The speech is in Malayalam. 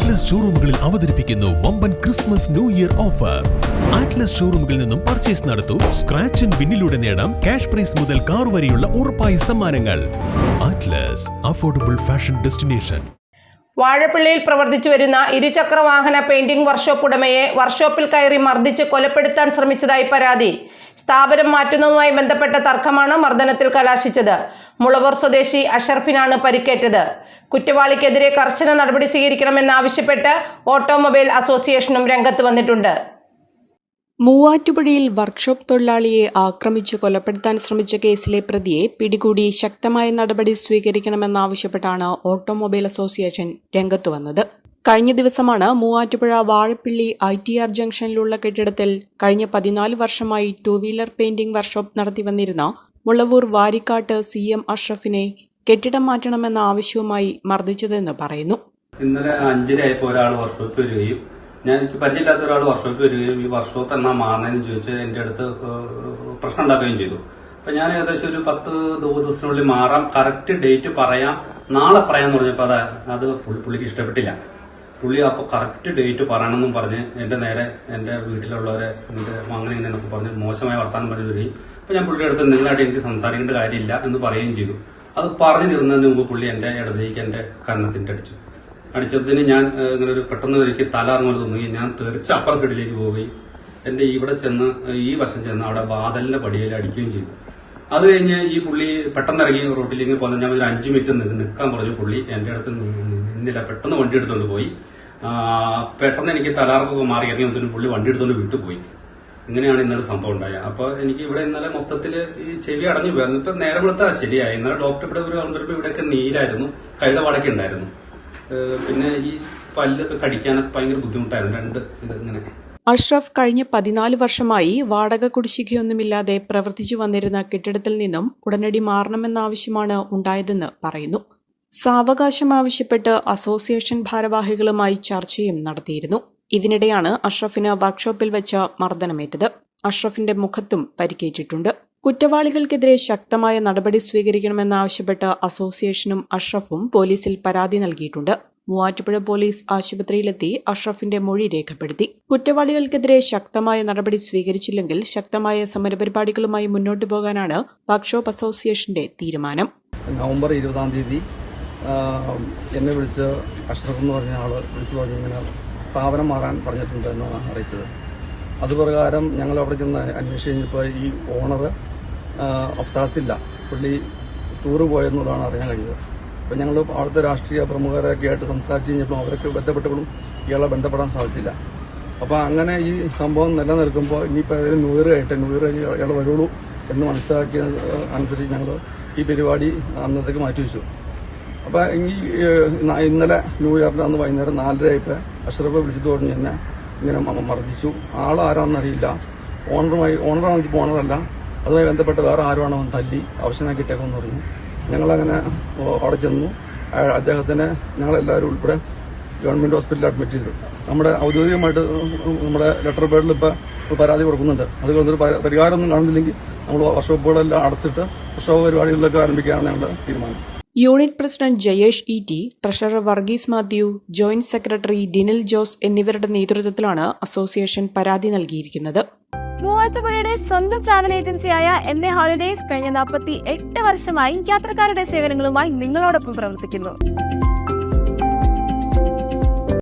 ആറ്റ്ലസ് ഷോറൂമുകളിൽ അവതരിപ്പിക്കുന്നു വമ്പൻ Christmas new year offer. Atlas ഷോറൂമുകളിൽ നിന്നും പർച്ചേസ് നടത്തൂ. സ്ക്രാച്ച് ആൻഡ് വിന്നിലൂടെ നേടാം ക്യാഷ് പ്രൈസ് മുതൽ കാർ വരെയുള്ള ഉറപ്പായ സമ്മാനങ്ങൾ. Atlas affordable fashion destination. വാഴപ്പിള്ളിയിൽ പ്രവർത്തിച്ചു വരുന്ന ഇരുചക്ര വാഹന പെയിന്റിംഗ് വർക്ക്ഷോപ്പ് ഉടമയെ വർക്ക്ഷോപ്പിൽ കയറി മർദ്ദിച്ച് കൊലപ്പെടുത്താൻ ശ്രമിച്ചതായി പരാതി. സ്ഥാപനം മാറ്റുന്നതുമായി ബന്ധപ്പെട്ട തർക്കമാണ് മർദ്ദനത്തിൽ കലാശിച്ചത്. മുളവൂർ സ്വദേശി അഷറഫിനാണ് പരിക്കേറ്റത്. കുറ്റവാളിക്കെതിരെ കർശന നടപടി സ്വീകരിക്കണമെന്നാവശ്യപ്പെട്ട് ഓട്ടോമൊബൈൽ അസോസിയേഷനും രംഗത്ത് വന്നിട്ടുണ്ട്. മൂവാറ്റുപുഴയിൽ വർക്ക്ഷോപ്പ് തൊഴിലാളിയെ ആക്രമിച്ച് കൊലപ്പെടുത്താൻ ശ്രമിച്ച കേസിലെ പ്രതിയെ പിടികൂടി ശക്തമായ നടപടി സ്വീകരിക്കണമെന്നാവശ്യപ്പെട്ടാണ് ഓട്ടോമൊബൈൽ അസോസിയേഷൻ രംഗത്തു വന്നത്. കഴിഞ്ഞ ദിവസമാണ് മൂവാറ്റുപുഴ വാഴപ്പിള്ളി ITR ജംഗ്ഷനിലുള്ള കെട്ടിടത്തിൽ കഴിഞ്ഞ 14 വർഷമായി 2 വീലർ പെയിന്റിംഗ് വർക്ക്ഷോപ്പ് നടത്തിവന്നിരുന്ന മുളവൂർ വാരിക്കാട്ട് CM അഷ്റഫിനെ കെട്ടിടം മാറ്റണമെന്ന ആവശ്യവുമായി മർദ്ദിച്ചതെന്ന് പറയുന്നു. ഇന്നലെ 5:30 ഒരാൾ വർക്ക്ഷോപ്പ് വരികയും എനിക്ക് പരിചയമില്ലാത്ത ഒരാൾ വർക്ക്ഷോപ്പ് വരികയും ഈ വർക്ക്ഷോപ്പ് എന്നാ മാറണമെന്ന് ചോദിച്ച് എന്റെ അടുത്ത് പ്രശ്നം ഉണ്ടാക്കുകയും ചെയ്തു. അപ്പൊ ഞാൻ ഏകദേശം ഒരു 10 ദിവസത്തിനുള്ളിൽ മാറാം, കറക്റ്റ് ഡേറ്റ് പറയാം, നാളെ പറയാന്ന് പറഞ്ഞപ്പോ അത് പുള്ളിക്ക് ഇഷ്ടപ്പെട്ടില്ല. പുള്ളി അപ്പൊ കറക്റ്റ് ഡേറ്റ് പറയണമെന്നും പറഞ്ഞ് എന്റെ നേരെ എന്റെ വീട്ടിലുള്ളവരെ എന്റെ അങ്ങനെ ഇങ്ങനെയൊക്കെ പറഞ്ഞ് മോശമായ വർത്താനം പറഞ്ഞു വരികയും അപ്പൊ ഞാൻ പുള്ളിയുടെ അടുത്ത് നിങ്ങളായിട്ട് എനിക്ക് സംസാരിക്കേണ്ട കാര്യമില്ല എന്ന് പറയുകയും ചെയ്തു. അത് പറഞ്ഞു തീർന്നതിന് മുമ്പ് പുള്ളി എന്റെ ഇടത്തേക്ക് എന്റെ കന്നത്തിന്റെ അടിച്ചതിന് ഞാൻ ഇങ്ങനെ ഒരു പെട്ടെന്ന് എനിക്ക് തലറങ്ങുന്നത് തോന്നുകയും ഞാൻ തെറിച്ച് അപ്പുറ സൈഡിലേക്ക് പോവുകയും എന്റെ ഇവിടെ ചെന്ന് ഈ വശം ചെന്ന് അവിടെ വാതലിന്റെ പടിയിൽ അടിക്കുകയും ചെയ്തു. അത് കഴിഞ്ഞ് ഈ പുള്ളി പെട്ടെന്ന് ഇറങ്ങി റോട്ടിലേക്ക് പോകുന്ന ഞാൻ ഒരു 5 മിനിറ്റ് നിൽക്കാൻ പറഞ്ഞു. പുള്ളി എന്റെ അടുത്ത് നിന്നില്ല, പെട്ടെന്ന് വണ്ടി എടുത്തോണ്ട് പോയി. പെട്ടെന്ന് എനിക്ക് തലാർക്കൊക്കെ മാറി ഇറങ്ങി പുള്ളി വണ്ടി എടുത്തോണ്ട് വിട്ടു പോയി. ഇങ്ങനെയാണ് ഇന്നലെ സംഭവം ഉണ്ടായത്. അപ്പൊ എനിക്ക് ഇവിടെ ഇന്നലെ മൊത്തത്തില് ഈ ചെവി അടഞ്ഞു പോയിരുന്നു. ഇപ്പൊ നേരെ വെളുത്താ ശരിയായി. ഇന്നലെ ഡോക്ടർ ഇവിടെ ഒരു വന്നപ്പോ ഇവിടെയൊക്കെ നീരായിരുന്നു, കൈയുടെ വടക്കെ ഉണ്ടായിരുന്നു. പിന്നെ ഈ പല്ലൊക്കെ കടിക്കാനൊക്കെ ഭയങ്കര ബുദ്ധിമുട്ടായിരുന്നു. ഇങ്ങനെ അഷ്റഫ് കഴിഞ്ഞ 14 വർഷമായി വാടക കുടിശ്ശികയൊന്നുമില്ലാതെ പ്രവർത്തിച്ചു വന്നിരുന്ന കെട്ടിടത്തിൽ നിന്നും ഉടനടി മാറണമെന്നാവശ്യമാണ് ഉണ്ടായതെന്ന് പറയുന്നു. സാവകാശം ആവശ്യപ്പെട്ട് അസോസിയേഷൻ ഭാരവാഹികളുമായി ചർച്ചയും നടത്തിയിരുന്നു. ഇതിനിടെയാണ് അഷ്റഫിന് വർക്ക്ഷോപ്പിൽ വെച്ച് മർദ്ദനമേറ്റത്. അഷ്റഫിന്റെ മുഖത്തും പരിക്കേറ്റിട്ടുണ്ട്. കുറ്റവാളികൾക്കെതിരെ ശക്തമായ നടപടി സ്വീകരിക്കണമെന്നാവശ്യപ്പെട്ട് അസോസിയേഷനും അഷ്റഫും പോലീസിൽ പരാതി നൽകിയിട്ടുണ്ട്. മൂവാറ്റുപുഴ പോലീസ് ആശുപത്രിയിലെത്തി അഷ്റഫിന്റെ മൊഴി രേഖപ്പെടുത്തി. കുറ്റവാളികൾക്കെതിരെ ശക്തമായ നടപടി സ്വീകരിച്ചില്ലെങ്കിൽ ശക്തമായ സമരപരിപാടികളുമായി മുന്നോട്ടു പോകാനാണ് വർക്ക്ഷോപ്പ് അസോസിയേഷന്റെ തീരുമാനം. നവംബർ 20-ാം തീയതി എന്നെ വിളിച്ച് അഷ്റഫ് എന്ന് പറഞ്ഞ ആള് വിളിച്ചു പറഞ്ഞു ഇങ്ങനെ സ്ഥാപനം മാറാൻ പറഞ്ഞിട്ടുണ്ട് എന്നാണ് അറിയിച്ചത്. അതുപ്രകാരം ഞങ്ങൾ അവിടെ ചെന്ന് അന്വേഷിച്ച് കഴിഞ്ഞപ്പോൾ ഈ ഓണർ സ്ഥലത്തില്ല, പുള്ളി ടൂറ് പോയെന്നുള്ളതാണ് അറിയാൻ കഴിഞ്ഞത്. അപ്പോൾ ഞങ്ങൾ അവിടുത്തെ രാഷ്ട്രീയ പ്രമുഖരൊക്കെ ആയിട്ട് സംസാരിച്ച് കഴിഞ്ഞപ്പോൾ അവരൊക്കെ ബന്ധപ്പെട്ടപ്പോഴും ഇയാളെ ബന്ധപ്പെടാൻ സാധിച്ചില്ല. അപ്പോൾ അങ്ങനെ ഈ സംഭവം നിലനിൽക്കുമ്പോൾ ഇനിയിപ്പോൾ ഏതെങ്കിലും ന്യൂ ഇയർ കഴിഞ്ഞ് ഇയാൾ വരുള്ളൂ എന്ന് മനസ്സിലാക്കിയ അനുസരിച്ച് ഞങ്ങൾ ഈ പരിപാടി അന്നത്തേക്ക് മാറ്റിവെച്ചു. അപ്പോൾ ഇന്നലെ ന്യൂ ഇയറിൻ്റെ അന്ന് വൈകുന്നേരം 4:30 അഷ്റഫ് വിളിച്ചിട്ട് പറഞ്ഞ് എന്നെ ഇങ്ങനെ മർദ്ദിച്ചു. ആളാരാണെന്നറിയില്ല, ഓണറാണെങ്കിൽ ഇപ്പോൾ ഓണറല്ല, അതുമായി ബന്ധപ്പെട്ട് വേറെ ആരുമാണോ തല്ലി അവശനാക്കിയിട്ടേക്കെന്ന് പറഞ്ഞു. ഞങ്ങളങ്ങനെ അവിടെ ചെന്നു. അദ്ദേഹത്തിന് ഞങ്ങളെല്ലാവരും ഉൾപ്പെടെ ഗവൺമെന്റ് ഹോസ്പിറ്റലിൽ അഡ്മിറ്റ് ചെയ്തു. നമ്മുടെ ഔദ്യോഗികമായിട്ട് നമ്മുടെ ലെറ്റർ പേഡിൽ ഇപ്പോൾ പരാതി കൊടുക്കുന്നുണ്ട്. അതുകൊണ്ടൊരു പരിഹാരമൊന്നും കാണുന്നില്ലെങ്കിൽ നമ്മൾ വർക്ക്ഷോപ്പുകളെല്ലാം അടച്ചിട്ട് വർക്ക്ഷോപ്പ് പരിപാടികളിലൊക്കെ ആരംഭിക്കുകയാണ് ഞങ്ങളുടെ തീരുമാനം. Unit president Jayesh ET, treasurer Varghese Mathew, joint secretary Dinil Jose എന്നിവരുടെ നേതൃത്വത്തിലാണ് അസോസിയേഷൻ പരാതി നൽകിയിരിക്കുന്നത്. മൂവാറ്റുപുഴയുടെ സ്വന്തം ട്രാവൽ ഏജൻസിയായ MA ഹോളിഡേയ്സ് കഴിഞ്ഞ 48 വർഷമായി യാത്രക്കാരുടെ സേവനങ്ങളുമായി നിങ്ങളോടൊപ്പം പ്രവർത്തിക്കുന്നു.